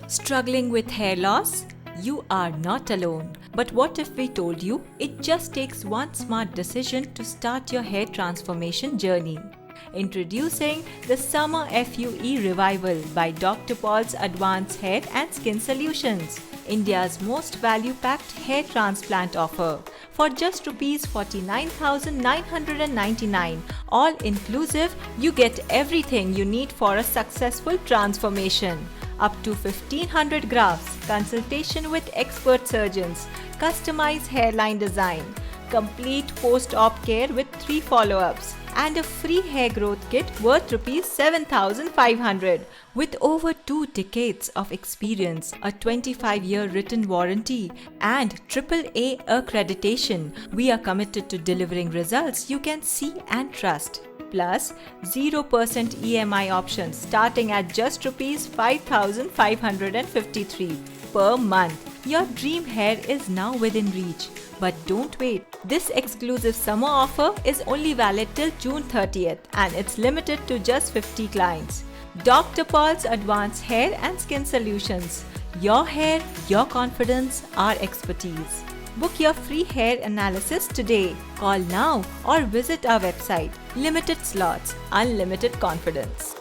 Struggling with hair loss? You are not alone. But what if we told you it just takes one smart decision to start your hair transformation journey? Introducing the Summer FUE Revival by Dr. Paul's Advanced Hair and Skin Solutions, India's most value-packed hair transplant offer. For just Rs 49,999, all inclusive, you get everything you need for a successful transformation. Up to 1500 grafts, consultation with expert surgeons, customized hairline design, complete post-op care with 3 follow-ups, and a free hair growth kit worth Rs 7,500. With over 2 decades of experience, a 25-year written warranty, and AAA accreditation, we are committed to delivering results you can see and trust. Plus, 0% EMI options starting at just Rs 5,553 per month. Your dream hair is now within reach. But don't wait. This exclusive summer offer is only valid till June 30th and it's limited to just 50 clients. Dr. Paul's Advanced Hair and Skin Solutions. Your hair, your confidence, our expertise. Book your free hair analysis today. Call now or visit our website. Limited slots, unlimited confidence.